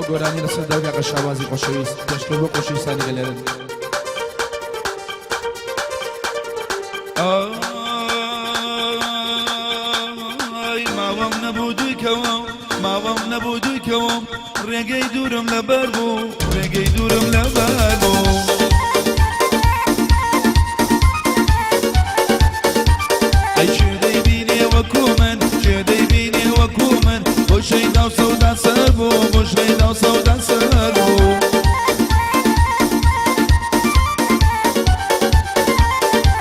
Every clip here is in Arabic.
گۆرانی لەسەر دەرگاکە شابازی خۆشەویست پێشتر بۆ خۆشەویستانی گەلێرن ماوەم نەبوو دوویکەوەم ماوەم نەبوو دوویکەوەم ڕێگەی دوورم لەبەر بوو ڕێگەی دوورم لەبەر بوو ئەی چێ دەیبینێ وەکو من چێ دەیبینێ وەکو من بۆ شەیدا و سەودا سەر بوو بۆ شەیدا و سەودا سەر بوو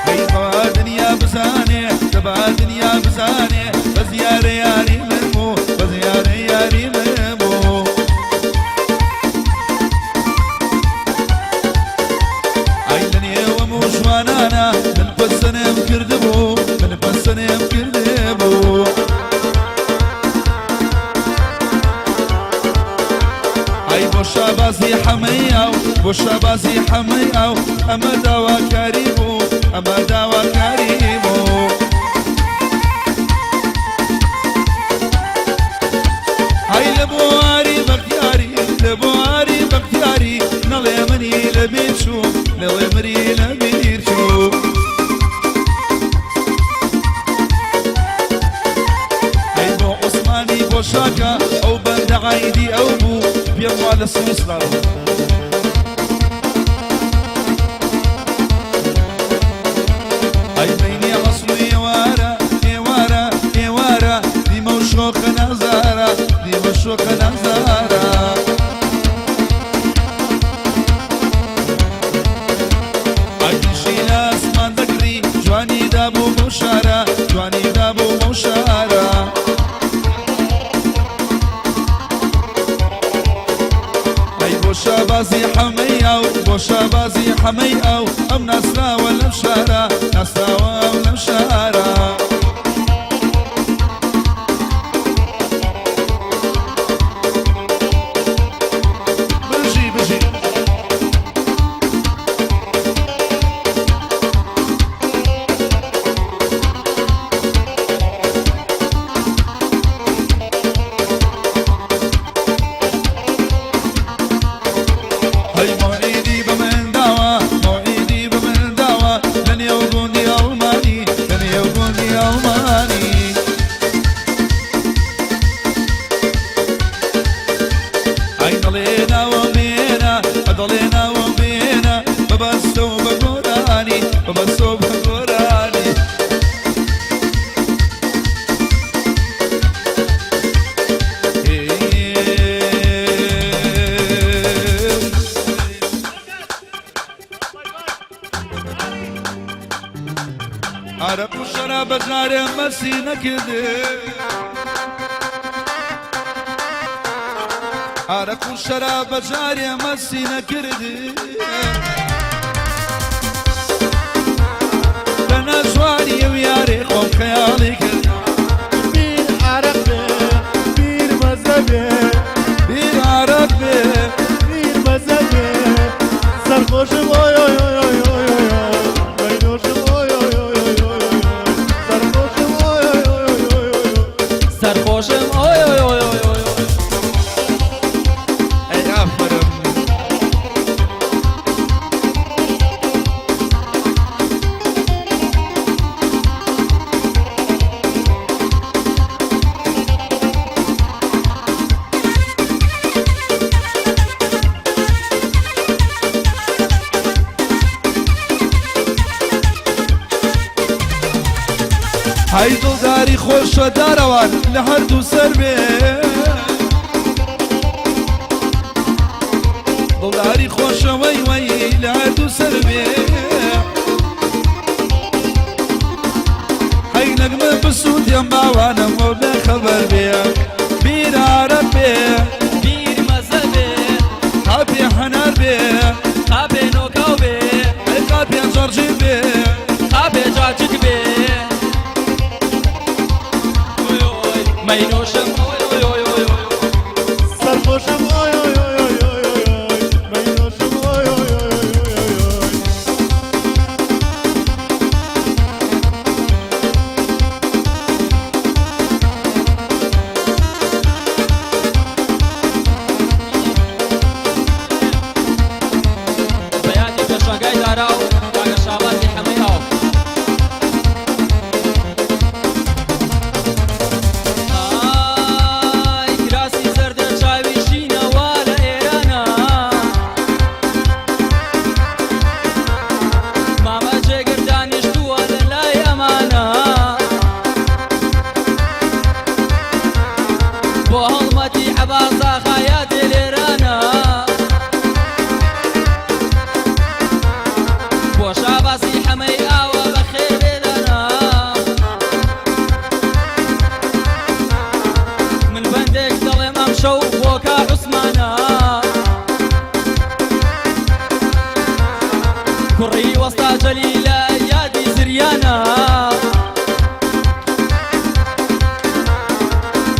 ئەی خوا دنیا بزانێ دەبا دنیا بزانێ بە زیارە یاری من بوو بە زیارە یاری من بوو ئەی لە نێوەم و جوانانە من پەسەنێم کردبوو من پەسەنێم کردبوو ئەی بۆ شابازی حەمەی ئەو بۆ شابازی حەمەی ئەو ئەمە داواکاری بوو ئەمە داواکاری بوو ئەی لە بۆواری بەختیاری لە بۆواری بەختیاری نەڵێ منی لەبیر چوو نەڵێ منی لەبیر چوو ئەی بۆ عوسمانی بۆ شاکە ئەو بەندە عایدی ئەو بوو پێم وا لە سویسرا ئەی بەینێ ئەسڵ و ئێوارە ئێوارە ئێوارە دیمە و شۆخە نازارە دیمە شۆخە نازارە ئەگیشی لە ئەسمان دەگری جوانی دابوو بەو شارە جوانی دابوو بەو شارە ئەی بۆ شابازی حەمەی ئەو بۆ شابازی حەمەی ئەو ئەم ناسراوە لەم شارە ناسراوە لەم شارە بژی بژی هەی مۆعیدی بە من داوە مۆعیدی بە من داوە لە نێو گوندی ئەڵمانی لە نێو گوندی ئەڵمانی ئەی دەڵێ ناوەم بێنە دەڵێ ناوەم بێنە بەبەستە و بە گۆرانی بەبەستە و بە گۆرانی عرق و شەراب بەجارێ مەسی نەکردێ عرق و شەراب بەجارێ مەسی نەکردێ لە نەجوانی ئەو یارێ خۆم خەیاڵی کرد بیر عرق بێ بیر مەزە بێ بیر عرق بێ بیر مەزە بێ سەرخۆشم ئۆی ئۆی ئۆی ئۆی ئۆی ئۆی بەینۆشم ئۆی ئۆی ئۆی ئۆی ئۆی سەرخۆشم ئۆی ئۆی ئۆی ئۆی ئۆی سەرخۆشم ئۆی ئۆی ئۆی ئۆی ئۆی ئەی ئافرم هەی دڵداری خۆشە دارەوان لە هەردوو سەر بێ دڵداری خۆشە وەی وەی لە هەردوو سەر بێ هەی نەگمە بسوودێم باوانم بۆ بێخەبەر بێ بیر عەرەق بێ بیر مەزە بێ قاپێ هەنار بێ قاپێ نۆکاو بێ ئەی قاپێ جەڕجی بێ قاپێ جاجک بێ مەینۆشم ئۆی ئۆی ئۆی ئۆی ئۆی سەرخۆشم ئۆی ئۆی ئۆی ئۆی ئۆی ئۆی بەینۆشم ئۆی ئۆی ئۆی ئۆی ئۆی وەستا جەلیلە یادی زریانە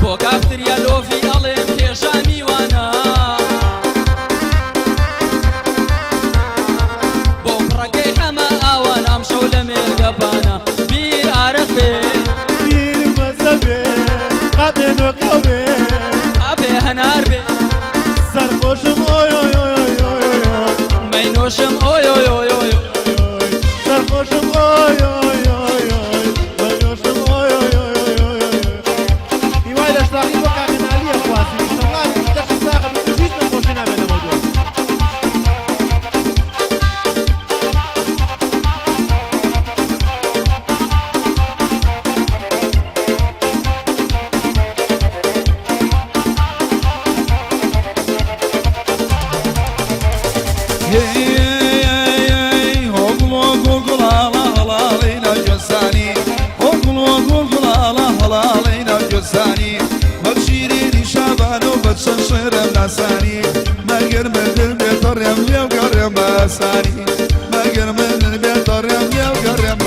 بۆ کافتریا لۆفی ئەڵێم کێشا میوانە بۆ پڕەکەی هەمە ئاوان ئەم شەو لە مێرگەپانە بیر ئارەق بێ بیر مەزە بێ قەبێ نۆکە بێ ئابێ هەنار بێ سەرخۆشم ئۆی ئۆی ئۆی ئۆی ئۆی ئۆی مەینۆشم ئۆی ئۆی ئۆی ئۆی سەرخۆشم ئۆی ئۆی ئۆی ئۆی مەینۆشم ئۆی ئۆی ئۆی ئۆی ئۆی هیوای لەشتاقی بۆ کاکەنالیە خواسی شەڵات دەشت ساقە هیچ نەخۆشی نابێت لەمە دووە ناساني ما قرب البيطر يملي وقرب باساني ما قرب البيطر يملي وقرب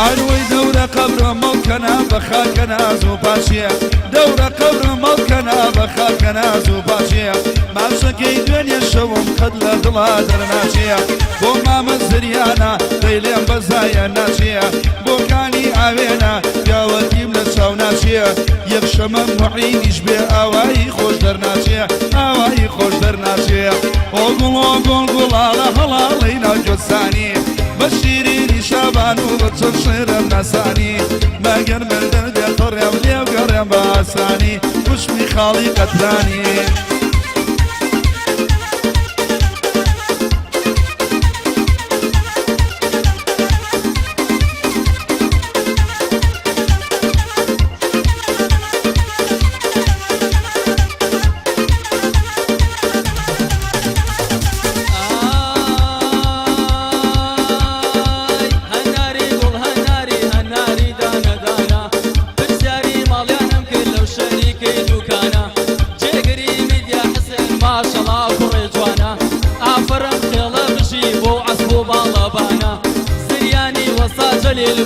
أروي دورة قبر ملكنا بخاكنا زوباشية دورة قبر ملكنا بخاكنا زوباشية ما شكي دنيا الشوم قد لدلا درناشية بو ما مزريانا ديلين بزايا ناشية بو كاني عوينا يا وديم لساو ناشية يخشم محين يشبه آواي خوش درناشية آواي خوش درناشية وقل قل على هلالينا جساني بشيريني شابان وبتشرشر النساني ما قرب الدرد يطر يولي وقرب باساني وشمي خالي قتلاني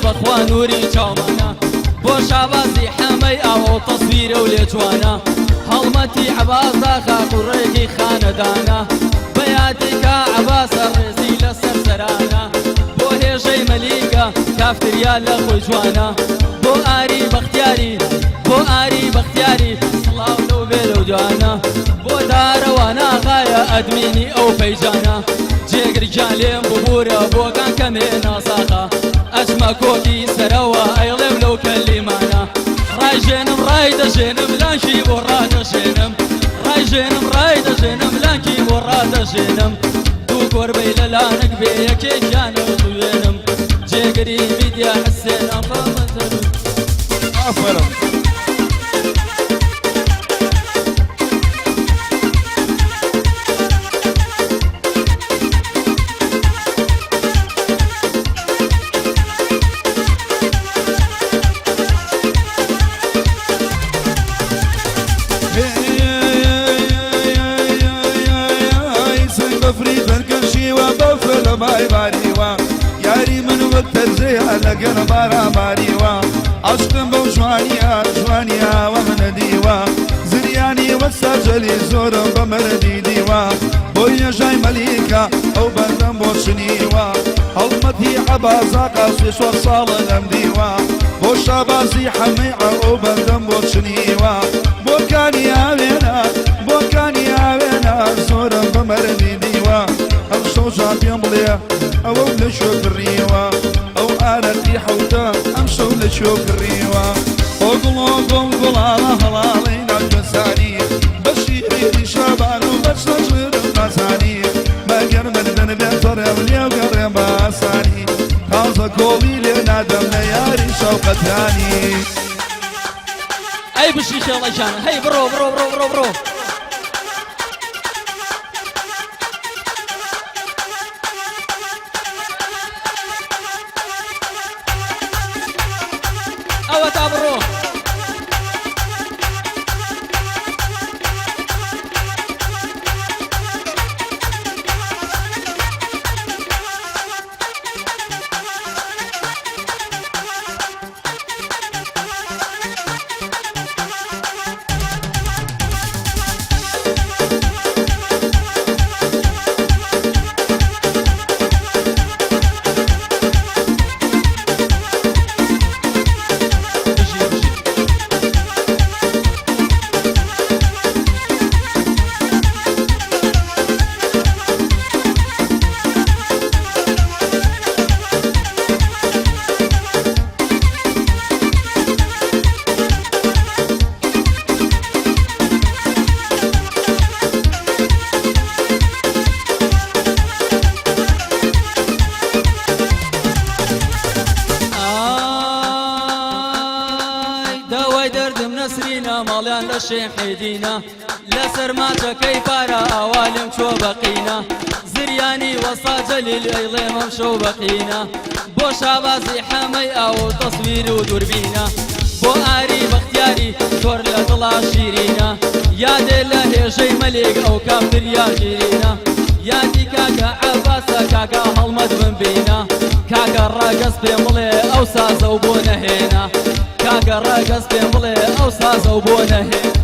بخوا نوری چاومانە بۆ شابازی حەمەی ئاوە و تەسویرە و لێجوانە هەڵمەتی عەبازا خاق و ڕێگی خانەدانە بەیادێکا عەباسە ڕێزی لەسەر سەرانە بۆ هێژەی مەلیکە کافتریا لە خۆی جوانە بۆ ئاری بەختیاری بۆ ئاری بەختیاری سڵاو لەو بێ لەو جوانە بۆ دارەوانە ئاغایە ئەدمینی ئەو پەیجانە جێگرجان لێم ببوورە بۆ کەمێ ناساخە ئەجمە کۆکی سەرەوە ئەیڵێم لەو کەلیمانە ڕایژێنم ڕای دەژێنم لانکی بۆ ڕادەژێنم ڕایژێنم ڕای دەژێنم لانکی بۆ ڕادەژێنم دوو کۆربەی لە لانک بێ یەکێکیانە دوێنم جێگری میدیا حسێن ئەفەمەتەر أفرم ياري من وقت الزيها لقنا بارا ماريوا عشقم بو جوانيا ومن ديوا زرياني والسجلي زور بمردي ديوا بويا جاي مليكا او بندم بوشنيوا هلمتي عبازا قاسي شور صالة ديوا بو شابازي حميعة او بندم بوشنيوا بوكاني آوينا زور بمردي ديوا امشو جابين بليا او لشوك الريوا او ارتي حوتا امشو لشوك الريوا وقل على هلالينا الجساني بشيري شابان وبشجر المساني ما قرب الدنبي طريق لي وقرب اساني خاصة كولي لنا دم ياري شوقة ثاني اي بشي شاء الله جانا هي برو برو برو برو برو ماڵیان لە شێحیدینە لەسەر ماچەکەی پارە ئاوالم چۆ بەقینە زریانی وەسا جەلیل ئەیڵێمەم شەو بەقینە بۆ شابازی حەمەی ئاو تەسویر و دووربینە بۆ ئاری بەختیاری تۆر لە دڵا شیرینە یادێ لە هێژەی مەلێک ئەو کافتریا ژیرینە یادی کاکە عەباسە کاکە هەڵمەت بمبینە کاکە ڕەگەز پێم بڵێ ئەو سازە و بۆ نەهێنا کاکە ڕەگەز پێم بڵێ ئەو سازە و بۆ نەهێنا